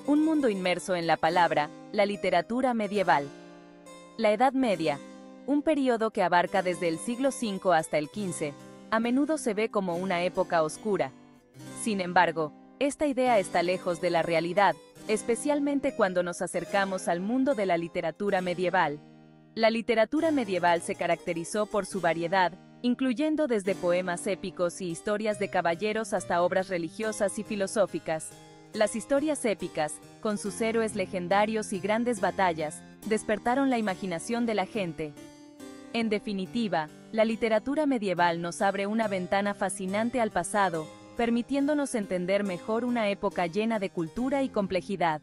Un mundo inmerso en la palabra, la literatura medieval. La Edad Media, un período que abarca desde el siglo V hasta el XV, a menudo se ve como una época oscura. Sin embargo, esta idea está lejos de la realidad, especialmente cuando nos acercamos al mundo de la literatura medieval. La literatura medieval se caracterizó por su variedad, incluyendo desde poemas épicos y historias de caballeros hasta obras religiosas y filosóficas. Las historias épicas, con sus héroes legendarios y grandes batallas, despertaron la imaginación de la gente. En definitiva, la literatura medieval nos abre una ventana fascinante al pasado, permitiéndonos entender mejor una época llena de cultura y complejidad.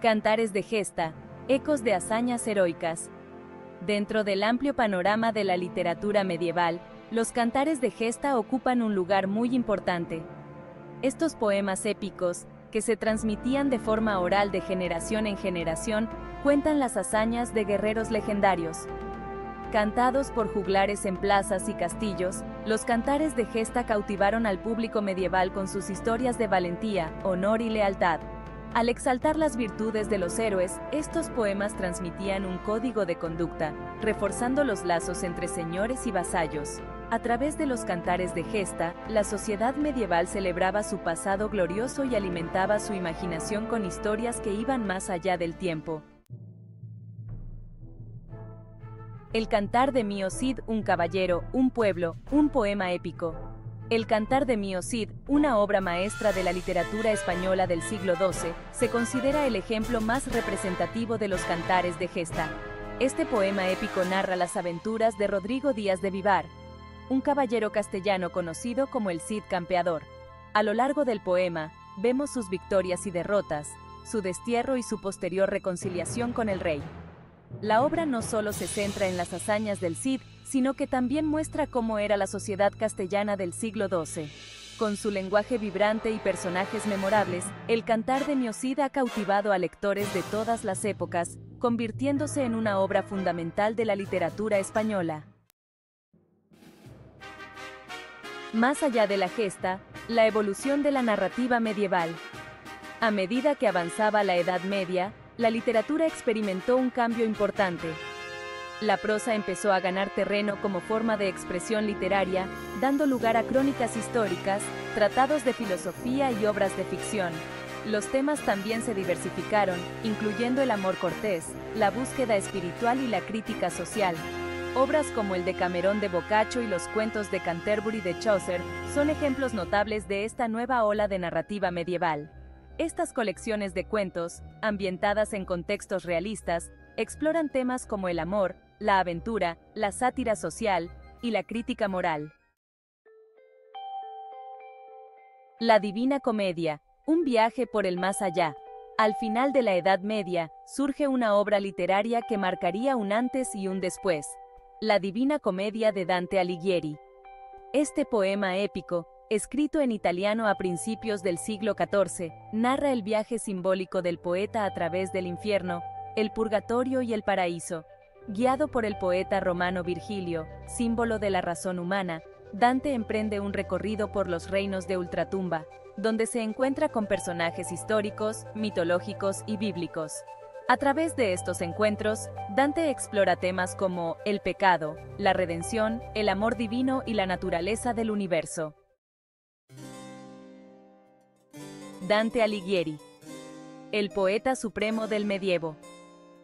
Cantares de gesta, ecos de hazañas heroicas. Dentro del amplio panorama de la literatura medieval, los cantares de gesta ocupan un lugar muy importante. Estos poemas épicos, que se transmitían de forma oral de generación en generación, cuentan las hazañas de guerreros legendarios. Cantados por juglares en plazas y castillos, los cantares de gesta cautivaron al público medieval con sus historias de valentía, honor y lealtad. Al exaltar las virtudes de los héroes, estos poemas transmitían un código de conducta, reforzando los lazos entre señores y vasallos. A través de los cantares de gesta, la sociedad medieval celebraba su pasado glorioso y alimentaba su imaginación con historias que iban más allá del tiempo. El Cantar de Mio Cid, un caballero, un pueblo, un poema épico. El Cantar de Mio Cid, una obra maestra de la literatura española del siglo XII, se considera el ejemplo más representativo de los cantares de gesta. Este poema épico narra las aventuras de Rodrigo Díaz de Vivar, un caballero castellano conocido como el Cid Campeador. A lo largo del poema, vemos sus victorias y derrotas, su destierro y su posterior reconciliación con el rey. La obra no solo se centra en las hazañas del Cid, sino que también muestra cómo era la sociedad castellana del siglo XII. Con su lenguaje vibrante y personajes memorables, el Cantar de Mio Cid ha cautivado a lectores de todas las épocas, convirtiéndose en una obra fundamental de la literatura española. Más allá de la gesta, la evolución de la narrativa medieval. A medida que avanzaba la Edad Media, la literatura experimentó un cambio importante. La prosa empezó a ganar terreno como forma de expresión literaria, dando lugar a crónicas históricas, tratados de filosofía y obras de ficción. Los temas también se diversificaron, incluyendo el amor cortés, la búsqueda espiritual y la crítica social. Obras como el Decamerón de Boccaccio y los cuentos de Canterbury de Chaucer son ejemplos notables de esta nueva ola de narrativa medieval. Estas colecciones de cuentos, ambientadas en contextos realistas, exploran temas como el amor, la aventura, la sátira social y la crítica moral. La Divina Comedia, un viaje por el más allá. Al final de la Edad Media, surge una obra literaria que marcaría un antes y un después. La Divina Comedia de Dante Alighieri. Este poema épico, escrito en italiano a principios del siglo XIV, narra el viaje simbólico del poeta a través del infierno, el purgatorio y el paraíso. Guiado por el poeta romano Virgilio, símbolo de la razón humana, Dante emprende un recorrido por los reinos de ultratumba, donde se encuentra con personajes históricos, mitológicos y bíblicos. A través de estos encuentros, Dante explora temas como el pecado, la redención, el amor divino y la naturaleza del universo. Dante Alighieri, el poeta supremo del medievo.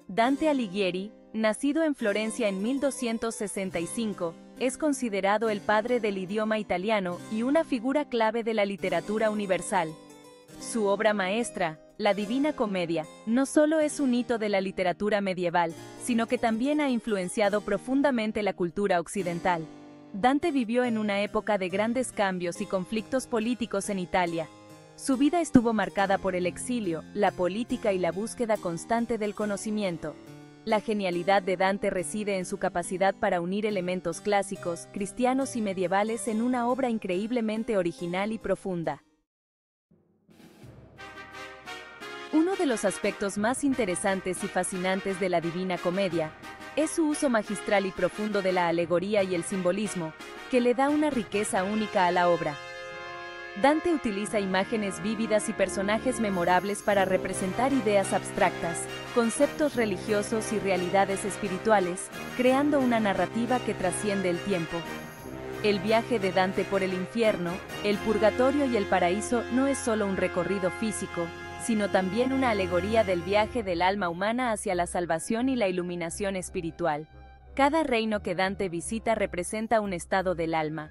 Dante Alighieri, nacido en Florencia en 1265, es considerado el padre del idioma italiano y una figura clave de la literatura universal. Su obra maestra, La Divina Comedia, no solo es un hito de la literatura medieval, sino que también ha influenciado profundamente la cultura occidental. Dante vivió en una época de grandes cambios y conflictos políticos en Italia. Su vida estuvo marcada por el exilio, la política y la búsqueda constante del conocimiento. La genialidad de Dante reside en su capacidad para unir elementos clásicos, cristianos y medievales en una obra increíblemente original y profunda. Uno de los aspectos más interesantes y fascinantes de la Divina Comedia es su uso magistral y profundo de la alegoría y el simbolismo, que le da una riqueza única a la obra. Dante utiliza imágenes vívidas y personajes memorables para representar ideas abstractas, conceptos religiosos y realidades espirituales, creando una narrativa que trasciende el tiempo. El viaje de Dante por el infierno, el purgatorio y el paraíso no es solo un recorrido físico, sino también una alegoría del viaje del alma humana hacia la salvación y la iluminación espiritual. Cada reino que Dante visita representa un estado del alma.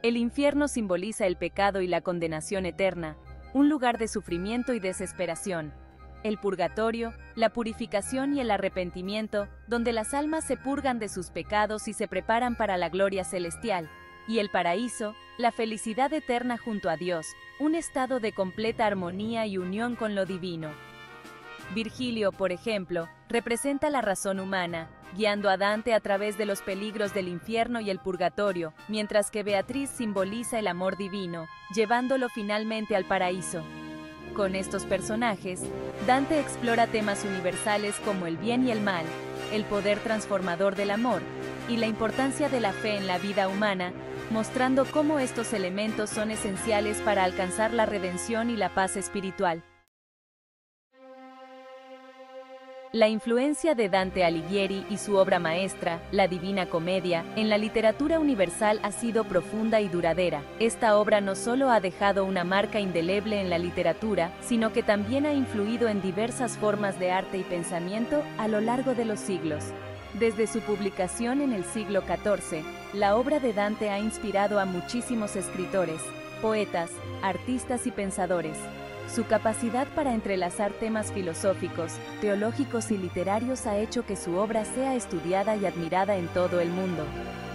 El infierno simboliza el pecado y la condenación eterna, un lugar de sufrimiento y desesperación. El purgatorio, la purificación y el arrepentimiento, donde las almas se purgan de sus pecados y se preparan para la gloria celestial. Y el paraíso, la felicidad eterna junto a Dios, un estado de completa armonía y unión con lo divino. Virgilio, por ejemplo, representa la razón humana, guiando a Dante a través de los peligros del infierno y el purgatorio, mientras que Beatriz simboliza el amor divino, llevándolo finalmente al paraíso. Con estos personajes, Dante explora temas universales como el bien y el mal, el poder transformador del amor, y la importancia de la fe en la vida humana, mostrando cómo estos elementos son esenciales para alcanzar la redención y la paz espiritual. La influencia de Dante Alighieri y su obra maestra, La Divina Comedia, en la literatura universal ha sido profunda y duradera. Esta obra no solo ha dejado una marca indeleble en la literatura, sino que también ha influido en diversas formas de arte y pensamiento a lo largo de los siglos. Desde su publicación en el siglo XIV, la obra de Dante ha inspirado a muchísimos escritores, poetas, artistas y pensadores. Su capacidad para entrelazar temas filosóficos, teológicos y literarios ha hecho que su obra sea estudiada y admirada en todo el mundo.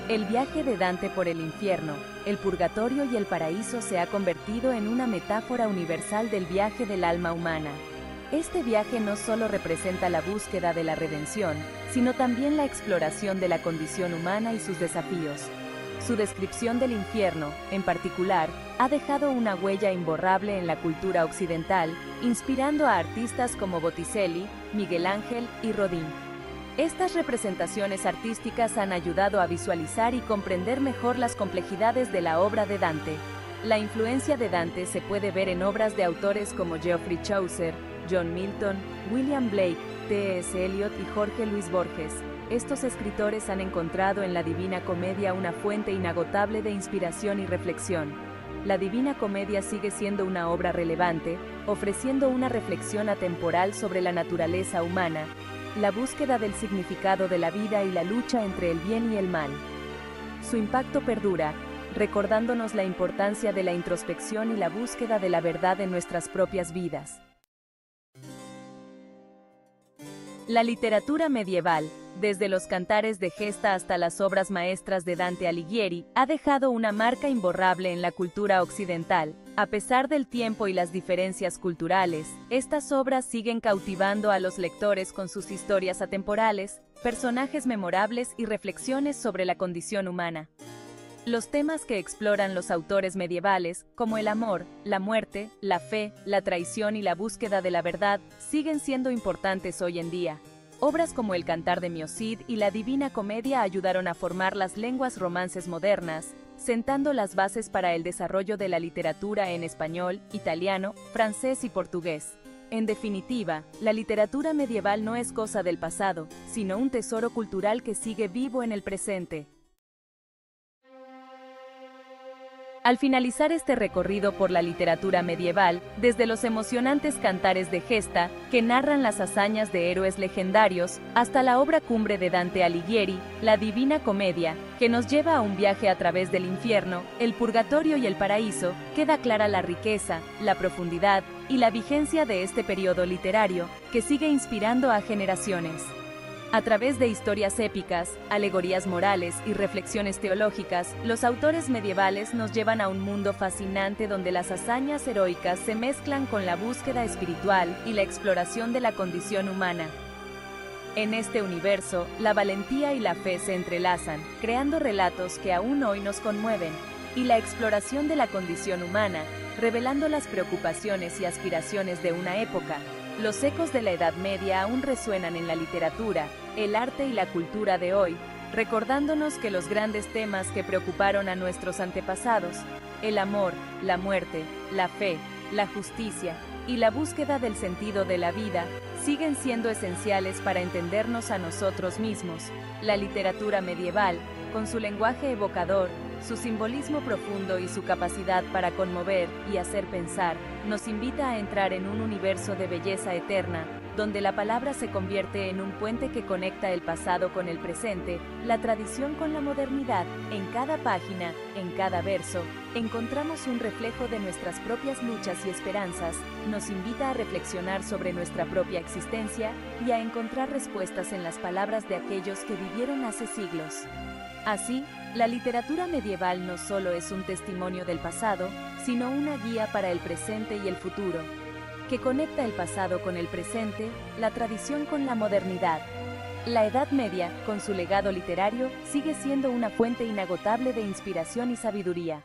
El viaje de Dante por el infierno, el purgatorio y el paraíso se ha convertido en una metáfora universal del viaje del alma humana. Este viaje no solo representa la búsqueda de la redención, sino también la exploración de la condición humana y sus desafíos. Su descripción del infierno, en particular, ha dejado una huella imborrable en la cultura occidental, inspirando a artistas como Botticelli, Miguel Ángel y Rodin. Estas representaciones artísticas han ayudado a visualizar y comprender mejor las complejidades de la obra de Dante. La influencia de Dante se puede ver en obras de autores como Geoffrey Chaucer, John Milton, William Blake, T.S. Eliot y Jorge Luis Borges. Estos escritores han encontrado en la Divina Comedia una fuente inagotable de inspiración y reflexión. La Divina Comedia sigue siendo una obra relevante, ofreciendo una reflexión atemporal sobre la naturaleza humana, la búsqueda del significado de la vida y la lucha entre el bien y el mal. Su impacto perdura, recordándonos la importancia de la introspección y la búsqueda de la verdad en nuestras propias vidas. La literatura medieval, desde los cantares de gesta hasta las obras maestras de Dante Alighieri, ha dejado una marca imborrable en la cultura occidental. A pesar del tiempo y las diferencias culturales, estas obras siguen cautivando a los lectores con sus historias atemporales, personajes memorables y reflexiones sobre la condición humana. Los temas que exploran los autores medievales, como el amor, la muerte, la fe, la traición y la búsqueda de la verdad, siguen siendo importantes hoy en día. Obras como El Cantar de Mio Cid y La Divina Comedia ayudaron a formar las lenguas romances modernas, sentando las bases para el desarrollo de la literatura en español, italiano, francés y portugués. En definitiva, la literatura medieval no es cosa del pasado, sino un tesoro cultural que sigue vivo en el presente. Al finalizar este recorrido por la literatura medieval, desde los emocionantes cantares de gesta, que narran las hazañas de héroes legendarios, hasta la obra cumbre de Dante Alighieri, La Divina Comedia, que nos lleva a un viaje a través del infierno, el purgatorio y el paraíso, queda clara la riqueza, la profundidad y la vigencia de este periodo literario, que sigue inspirando a generaciones. A través de historias épicas, alegorías morales y reflexiones teológicas, los autores medievales nos llevan a un mundo fascinante donde las hazañas heroicas se mezclan con la búsqueda espiritual y la exploración de la condición humana. En este universo, la valentía y la fe se entrelazan, creando relatos que aún hoy nos conmueven, y la exploración de la condición humana, revelando las preocupaciones y aspiraciones de una época. Los ecos de la Edad Media aún resuenan en la literatura, el arte y la cultura de hoy, recordándonos que los grandes temas que preocuparon a nuestros antepasados El amor, la muerte, la fe, la justicia y la búsqueda del sentido de la vida siguen siendo esenciales para entendernos a nosotros mismos. La literatura medieval, con su lenguaje evocador, su simbolismo profundo y su capacidad para conmover y hacer pensar, nos invita a entrar en un universo de belleza eterna, donde la palabra se convierte en un puente que conecta el pasado con el presente, la tradición con la modernidad. En cada página, en cada verso, encontramos un reflejo de nuestras propias luchas y esperanzas, nos invita a reflexionar sobre nuestra propia existencia y a encontrar respuestas en las palabras de aquellos que vivieron hace siglos. Así, la literatura medieval no solo es un testimonio del pasado, sino una guía para el presente y el futuro, que conecta el pasado con el presente, la tradición con la modernidad. La Edad Media, con su legado literario, sigue siendo una fuente inagotable de inspiración y sabiduría.